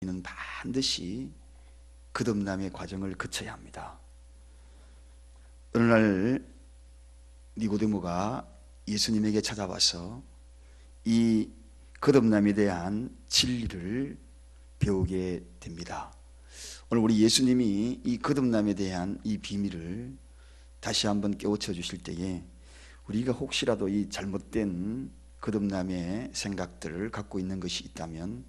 는 반드시 거듭남의 과정을 거쳐야 합니다. 어느 날 니고데모가 예수님에게 찾아와서 이 거듭남에 대한 진리를 배우게 됩니다. 오늘 우리 예수님이 이 거듭남에 대한 이 비밀을 다시 한번 깨우쳐 주실 때에 우리가 혹시라도 이 잘못된 거듭남의 생각들을 갖고 있는 것이 있다면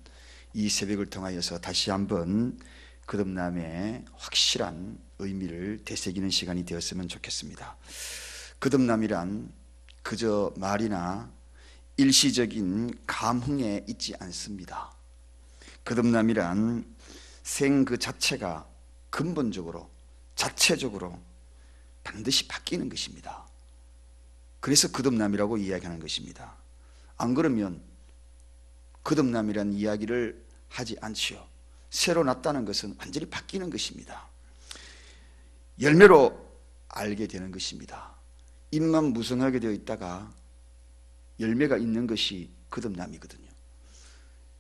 이 새벽을 통하여서 다시 한번 거듭남의 확실한 의미를 되새기는 시간이 되었으면 좋겠습니다. 거듭남이란 그저 말이나 일시적인 감흥에 있지 않습니다. 거듭남이란 생 그 자체가 근본적으로 자체적으로 반드시 바뀌는 것입니다. 그래서 거듭남이라고 이야기하는 것입니다. 안 그러면 거듭남이라는 이야기를 하지 않지요. 새로 났다는 것은 완전히 바뀌는 것입니다. 열매로 알게 되는 것입니다. 잎만 무성하게 되어 있다가 열매가 있는 것이 거듭남이거든요.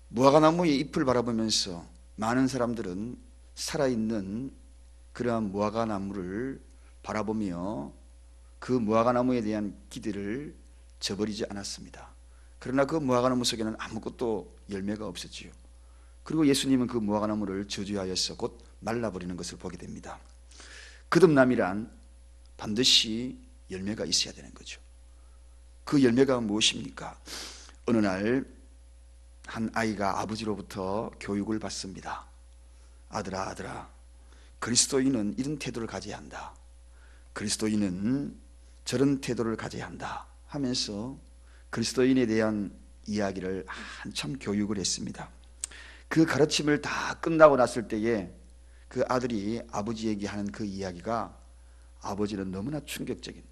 무화과나무의 잎을 바라보면서 많은 사람들은 살아있는 그러한 무화과나무를 바라보며 그 무화과나무에 대한 기대를 저버리지 않았습니다. 그러나 그 무화과나무 속에는 아무것도 열매가 없었지요. 그리고 예수님은 그 무화과나무를 저주하여서 곧 말라버리는 것을 보게 됩니다. 거듭남이란 반드시 열매가 있어야 되는 거죠. 그 열매가 무엇입니까? 어느 날 한 아이가 아버지로부터 교육을 받습니다. 아들아, 아들아, 그리스도인은 이런 태도를 가져야 한다. 그리스도인은 저런 태도를 가져야 한다 하면서 그리스도인에 대한 이야기를 한참 교육을 했습니다. 그 가르침을 다 끝나고 났을 때에 그 아들이 아버지에게 하는 그 이야기가 아버지는 너무나 충격적인,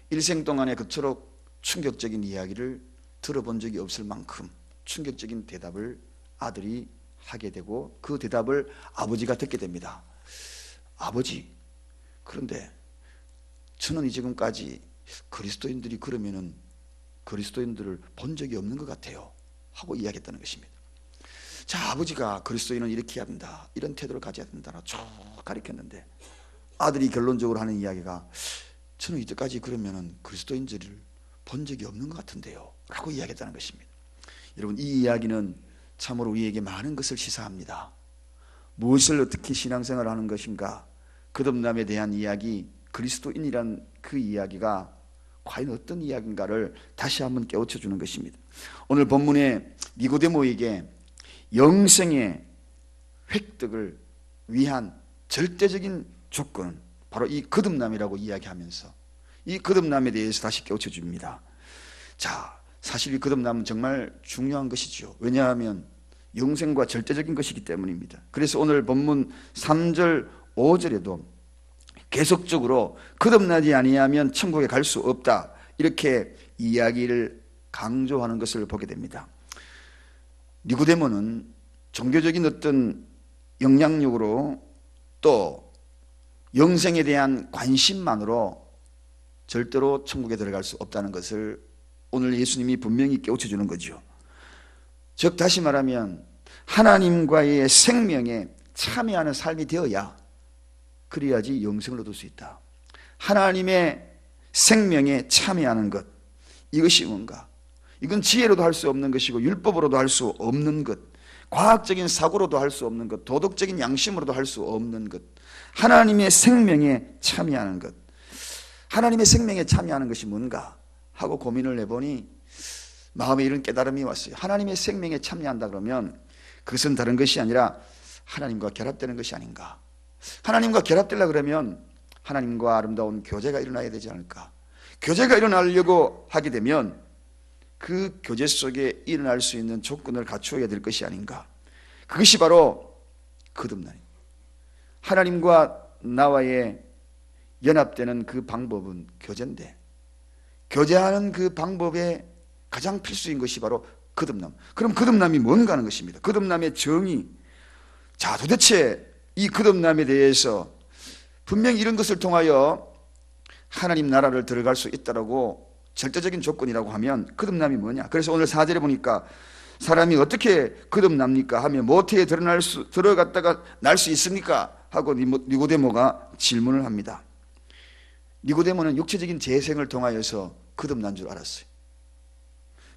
일생 동안에 그토록 충격적인 이야기를 들어본 적이 없을 만큼 충격적인 대답을 아들이 하게 되고 그 대답을 아버지가 듣게 됩니다. 아버지, 그런데 저는 지금까지 그리스도인들이 그러면은 그리스도인들을 본 적이 없는 것 같아요 하고 이야기했다는 것입니다. 자, 아버지가 그리스도인은 이렇게 해야 된다, 이런 태도를 가져야 된다라고 쭉 가르쳤는데 아들이 결론적으로 하는 이야기가 저는 이때까지 그러면은 그리스도인들을 본 적이 없는 것 같은데요 라고 이야기했다는 것입니다. 여러분, 이 이야기는 참으로 우리에게 많은 것을 시사합니다. 무엇을 어떻게 신앙생활을 하는 것인가, 거듭남에 대한 이야기, 그리스도인이란 그 이야기가 과연 어떤 이야기인가를 다시 한번 깨우쳐 주는 것입니다. 오늘 본문에 니고데모에게 영생의 획득을 위한 절대적인 조건은 바로 이 거듭남이라고 이야기하면서 이 거듭남에 대해서 다시 깨우쳐 줍니다. 자, 사실 이 거듭남은 정말 중요한 것이죠. 왜냐하면 영생과 절대적인 것이기 때문입니다. 그래서 오늘 본문 3절 5절에도 계속적으로 거듭나지 아니하면 천국에 갈 수 없다, 이렇게 이야기를 강조하는 것을 보게 됩니다. 니고데모는 종교적인 어떤 영향력으로 또 영생에 대한 관심만으로 절대로 천국에 들어갈 수 없다는 것을 오늘 예수님이 분명히 깨우쳐 주는 거죠. 즉 다시 말하면 하나님과의 생명에 참여하는 삶이 되어야 그래야지 영생을 얻을 수 있다. 하나님의 생명에 참여하는 것, 이것이 뭔가? 이건 지혜로도 할 수 없는 것이고 율법으로도 할 수 없는 것, 과학적인 사고로도 할 수 없는 것, 도덕적인 양심으로도 할 수 없는 것, 하나님의 생명에 참여하는 것. 하나님의 생명에 참여하는 것이 뭔가 하고 고민을 해보니 마음에 이런 깨달음이 왔어요. 하나님의 생명에 참여한다 그러면 그것은 다른 것이 아니라 하나님과 결합되는 것이 아닌가. 하나님과 결합되려 그러면 하나님과 아름다운 교제가 일어나야 되지 않을까. 교제가 일어나려고 하게 되면 그 교제 속에 일어날 수 있는 조건을 갖추어야 될 것이 아닌가. 그것이 바로 거듭남입니다. 하나님과 나와의 연합되는 그 방법은 교제인데, 교제하는 그 방법의 가장 필수인 것이 바로 거듭남. 그럼 거듭남이 뭔가 하는 것입니다. 거듭남의 정의. 자, 도대체 이 거듭남에 대해서 분명히 이런 것을 통하여 하나님 나라를 들어갈 수 있다라고 절대적인 조건이라고 하면 거듭남이 뭐냐. 그래서 오늘 4절에 보니까 사람이 어떻게 거듭납니까? 하며 모태에 들어갔다가 날 수 있습니까? 하고 니고데모가 질문을 합니다. 니고데모는 육체적인 재생을 통하여서 거듭난 줄 알았어요.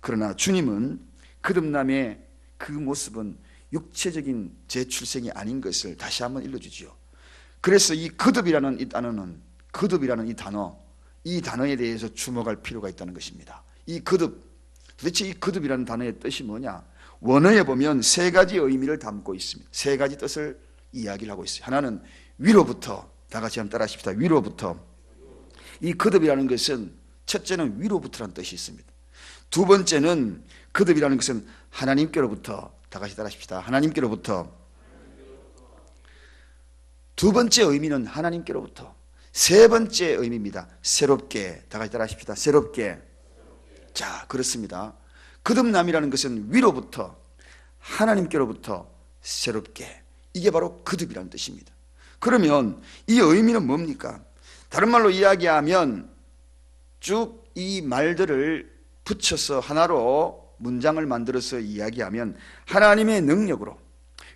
그러나 주님은 거듭남의 그 모습은 육체적인 재출생이 아닌 것을 다시 한번 일러주지요. 그래서 이 거듭이라는 이 단어에 대해서 주목할 필요가 있다는 것입니다. 이 거듭, 도대체 이 거듭이라는 단어의 뜻이 뭐냐? 원어에 보면 세 가지 의미를 담고 있습니다. 세 가지 뜻을 이야기를 하고 있어요. 하나는 위로부터, 다 같이 한번 따라 하십시다. 위로부터. 이 거듭이라는 것은 첫째는 위로부터라는 뜻이 있습니다. 두 번째는 거듭이라는 것은 하나님께로부터, 다 같이 따라 하십시다. 하나님께로부터. 두 번째 의미는 하나님께로부터. 세 번째 의미입니다. 새롭게, 다 같이 따라 하십시다. 새롭게. 자, 그렇습니다. 거듭남이라는 것은 위로부터, 하나님께로부터 새롭게. 이게 바로 거듭이라는 뜻입니다. 그러면 이 의미는 뭡니까? 다른 말로 이야기하면 쭉 이 말들을 붙여서 하나로 문장을 만들어서 이야기하면 하나님의 능력으로,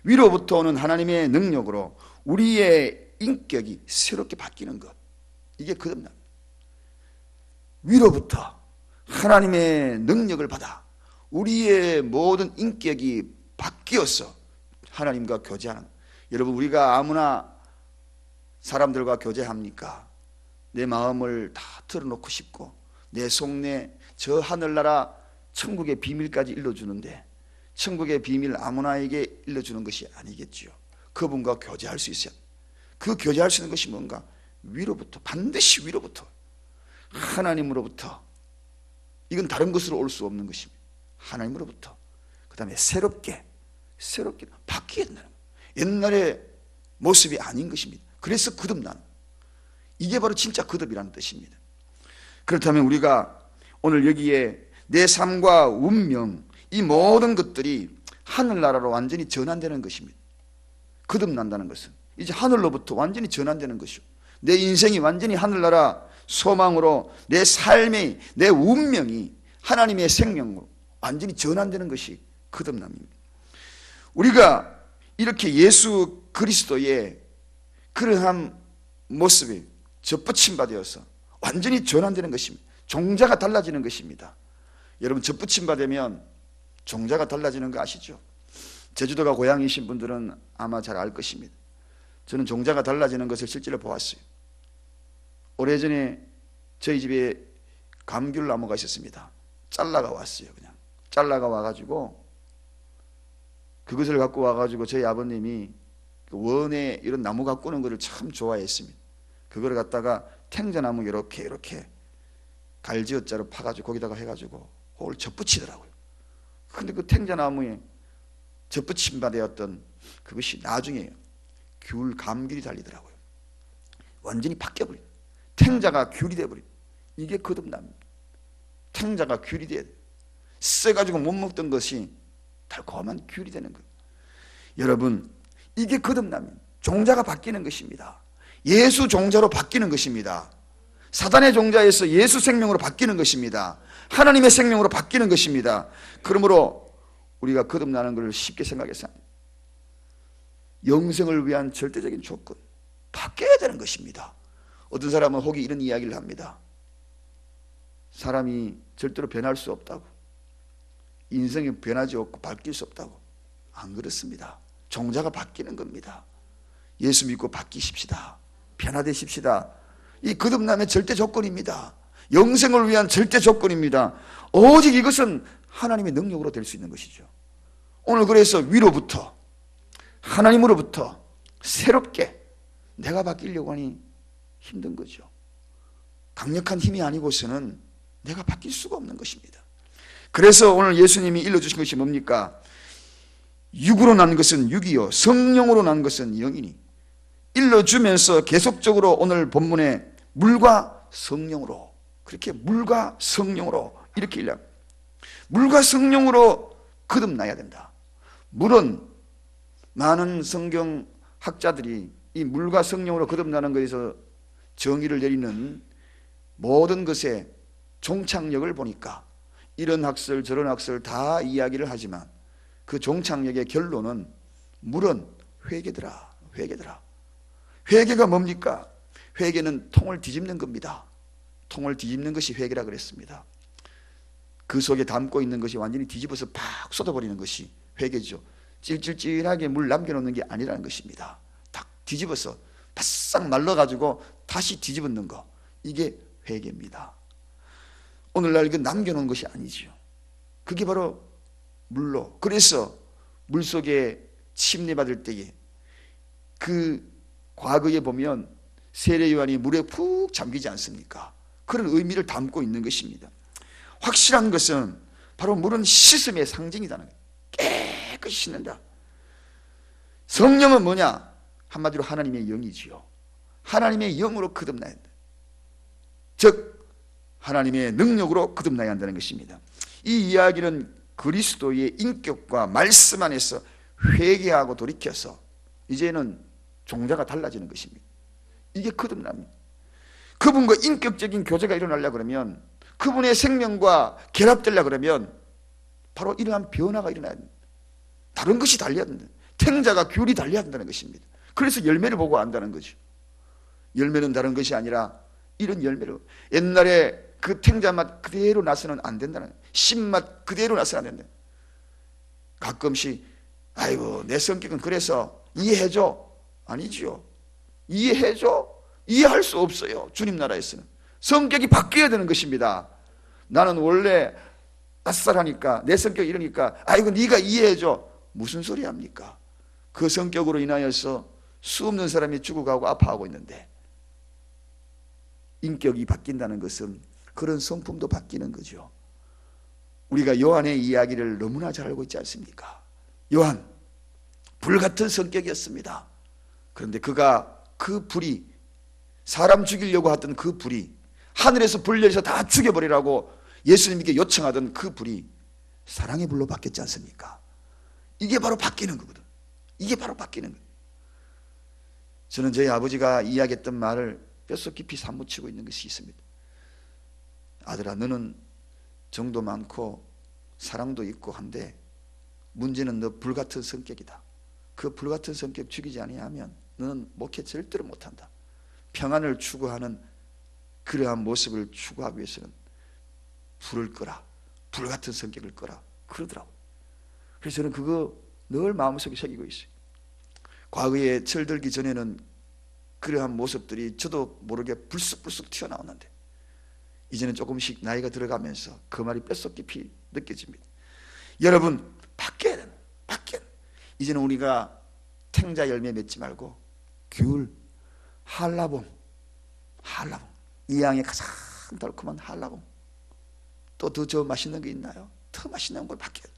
위로부터 오는 하나님의 능력으로 우리의 인격이 새롭게 바뀌는 것, 이게 거듭남. 위로부터 하나님의 능력을 받아 우리의 모든 인격이 바뀌어서 하나님과 교제하는. 여러분, 우리가 아무나 사람들과 교제합니까? 내 마음을 다 털어놓고 싶고 내 속내 저 하늘나라 천국의 비밀까지 일러주는데 천국의 비밀 아무나에게 일러주는 것이 아니겠지요. 그분과 교제할 수 있어요. 그 교제할 수 있는 것이 뭔가? 위로부터, 반드시 위로부터, 하나님으로부터. 이건 다른 것으로 올 수 없는 것입니다. 하나님으로부터. 그 다음에 새롭게 바뀌게 된다는 거예요. 옛날의 모습이 아닌 것입니다. 그래서 거듭나는, 이게 바로 진짜 거듭이라는 뜻입니다. 그렇다면 우리가 오늘 여기에 내 삶과 운명, 이 모든 것들이 하늘나라로 완전히 전환되는 것입니다. 거듭난다는 것은 이제 하늘로부터 완전히 전환되는 것이요, 내 인생이 완전히 하늘나라 소망으로, 내 삶의, 내 운명이 하나님의 생명으로 완전히 전환되는 것이 거듭남입니다. 우리가 이렇게 예수 그리스도의 그러한 모습이 접붙임 받아서 완전히 전환되는 것입니다. 종자가 달라지는 것입니다. 여러분, 접붙임 받으면 종자가 달라지는 거 아시죠? 제주도가 고향이신 분들은 아마 잘 알 것입니다. 저는 종자가 달라지는 것을 실제로 보았어요. 오래전에 저희 집에 감귤 나무가 있었습니다. 잘라가 왔어요. 그냥 잘라가 와가지고 그것을 갖고 와가지고 저희 아버님이 원에 이런 나무 가꾸는 것을 참 좋아했습니다. 그걸 갖다가 탱자나무 이렇게 갈지어자로 파가지고 거기다가 해가지고 그걸 접붙이더라고요. 근데 그 탱자나무에 접붙임 받았던 그것이 나중에 귤 감귤이 달리더라고요. 완전히 바뀌어버려요. 탱자가 귤이 돼버려요. 이게 거듭납니다. 탱자가 귤이 돼야 돼요. 써가지고 못 먹던 것이 달콤한 귤이 되는 거예요. 여러분, 이게 거듭납니다. 종자가 바뀌는 것입니다. 예수 종자로 바뀌는 것입니다. 사단의 종자에서 예수 생명으로 바뀌는 것입니다. 하나님의 생명으로 바뀌는 것입니다. 그러므로 우리가 거듭나는 것을 쉽게 생각해서 영생을 위한 절대적인 조건, 바뀌어야 되는 것입니다. 어떤 사람은 혹이 이런 이야기를 합니다. 사람이 절대로 변할 수 없다고, 인생이 변하지 않고 바뀔 수 없다고. 안 그렇습니다. 종자가 바뀌는 겁니다. 예수 믿고 바뀌십시다. 변화되십시다. 이 거듭남의 절대 조건입니다. 영생을 위한 절대 조건입니다. 오직 이것은 하나님의 능력으로 될 수 있는 것이죠. 오늘 그래서 위로부터, 하나님으로부터 새롭게 내가 바뀌려고 하니 힘든 거죠. 강력한 힘이 아니고서는 내가 바뀔 수가 없는 것입니다. 그래서 오늘 예수님이 일러주신 것이 뭡니까? 육으로 난 것은 육이요 성령으로 난 것은 영이니, 일러주면서 계속적으로 오늘 본문에 물과 성령으로, 그렇게 물과 성령으로 이렇게 일러, 물과 성령으로 거듭나야 된다. 물은 많은 성경학자들이 이 물과 성령으로 거듭나는 것에서 정의를 내리는 모든 것의 종착역을 보니까 이런 학설 저런 학설 다 이야기를 하지만 그 종착역의 결론은 물은 회개더라. 회개더라. 회개가 뭡니까? 회개는 통을 뒤집는 겁니다. 통을 뒤집는 것이 회개라 그랬습니다. 그 속에 담고 있는 것이 완전히 뒤집어서 팍 쏟아버리는 것이 회개죠. 찔찔찔하게 물 남겨놓는 게 아니라는 것입니다. 딱 뒤집어서 바싹 말라가지고 다시 뒤집어놓는 거, 이게 회개입니다. 오늘날 이거 남겨놓은 것이 아니지요. 그게 바로 물로. 그래서 물속에 침례받을 때에 그 과거에 보면 세례 요한이 물에 푹 잠기지 않습니까? 그런 의미를 담고 있는 것입니다. 확실한 것은 바로 물은 씻음의 상징이라는 거예요. 깨끗이 씻는다. 성령은 뭐냐? 한마디로 하나님의 영이지요. 하나님의 영으로 거듭나야 한다. 즉 하나님의 능력으로 거듭나야 한다는 것입니다. 이 이야기는 그리스도의 인격과 말씀 안에서 회개하고 돌이켜서 이제는 종자가 달라지는 것입니다. 이게 거듭납니다. 그분과 인격적인 교제가 일어나려고 그러면, 그분의 생명과 결합되려고 그러면 바로 이러한 변화가 일어나야 됩니다. 다른 것이 달려야 된다. 탱자가 귤이 달려야 한다는 것입니다. 그래서 열매를 보고 안다는 거죠. 열매는 다른 것이 아니라 이런 열매로, 옛날에 그 탱자 맛 그대로 나서는 안 된다는 거예요. 신맛 그대로 나서는 안 된다. 가끔씩 아이고 내 성격은 그래서 이해해줘. 아니지요. 이해해줘? 이해할 수 없어요. 주님 나라에서는 성격이 바뀌어야 되는 것입니다. 나는 원래 낯설하니까, 내 성격이 이러니까 아이고 네가 이해해줘. 무슨 소리 합니까? 그 성격으로 인하여서 수없는 사람이 죽어가고 아파하고 있는데, 인격이 바뀐다는 것은 그런 성품도 바뀌는 거죠. 우리가 요한의 이야기를 너무나 잘 알고 있지 않습니까? 요한 불같은 성격이었습니다. 그런데 그가 그 불이, 사람 죽이려고 하던 그 불이, 하늘에서 불 내려서 다 죽여버리라고 예수님께 요청하던 그 불이 사랑의 불로 바뀌었지 않습니까? 이게 바로 바뀌는 거거든. 이게 바로 바뀌는 거예요. 저는 저희 아버지가 이야기했던 말을 뼛속 깊이 사무치고 있는 것이 있습니다. 아들아, 너는 정도 많고 사랑도 있고 한데 문제는 너 불같은 성격이다. 그 불같은 성격 죽이지 아니하면 너는 목회 절대로 못한다. 평안을 추구하는 그러한 모습을 추구하기 위해서는 불을 꺼라. 불같은 성격을 꺼라. 그러더라고요. 그래서 저는 그거 늘 마음속에 새기고 있어요. 과거에 철들기 전에는 그러한 모습들이 저도 모르게 불쑥불쑥 튀어나오는데, 이제는 조금씩 나이가 들어가면서 그 말이 뼛속 깊이 느껴집니다. 여러분, 바뀌어야 돼요. 바뀌어야 돼요. 이제는 우리가 탱자 열매 맺지 말고 귤, 한라봉, 이 양의 가장 달콤한 한라봉. 또 더 저 맛있는 게 있나요? 더 맛있는 걸 바뀌어야 돼요.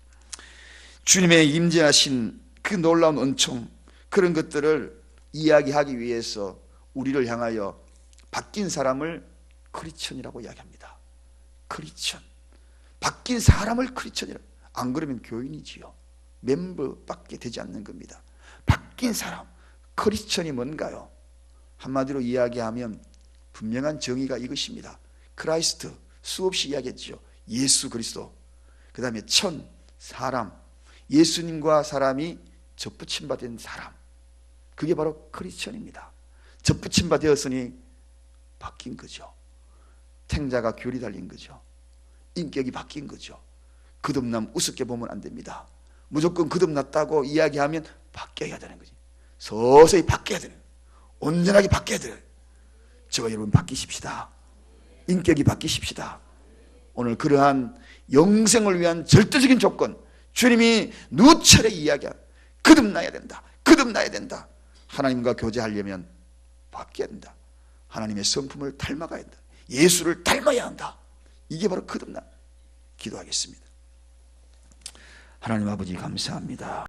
주님의 임재하신 그 놀라운 은총, 그런 것들을 이야기하기 위해서 우리를 향하여 바뀐 사람을 크리스천이라고 이야기합니다. 크리스천, 바뀐 사람을 크리스천이라고. 안 그러면 교인이지요. 멤버밖에 되지 않는 겁니다. 바뀐 사람, 크리스천이 뭔가요? 한마디로 이야기하면 분명한 정의가 이것입니다. 크라이스트, 수없이 이야기했죠. 예수 그리스도. 그 다음에 천, 사람, 예수님과 사람이 접붙임바 된 사람, 그게 바로 크리스천입니다. 접붙임바 되었으니 바뀐 거죠. 탱자가 귤이 달린 거죠. 인격이 바뀐 거죠. 거듭남 우습게 보면 안 됩니다. 무조건 거듭났다고 이야기하면 바뀌어야 되는 거지. 서서히 바뀌어야 되는 거예요. 온전하게 바뀌어야 돼요. 저와 여러분 바뀌십시다. 인격이 바뀌십시다. 오늘 그러한 영생을 위한 절대적인 조건, 주님이 누차례 이야기한 거듭나야 된다. 거듭나야 된다. 하나님과 교제하려면 바뀌어야 된다. 하나님의 성품을 닮아가야 된다. 예수를 닮아야 한다. 이게 바로 거듭남. 기도하겠습니다. 하나님 아버지 감사합니다.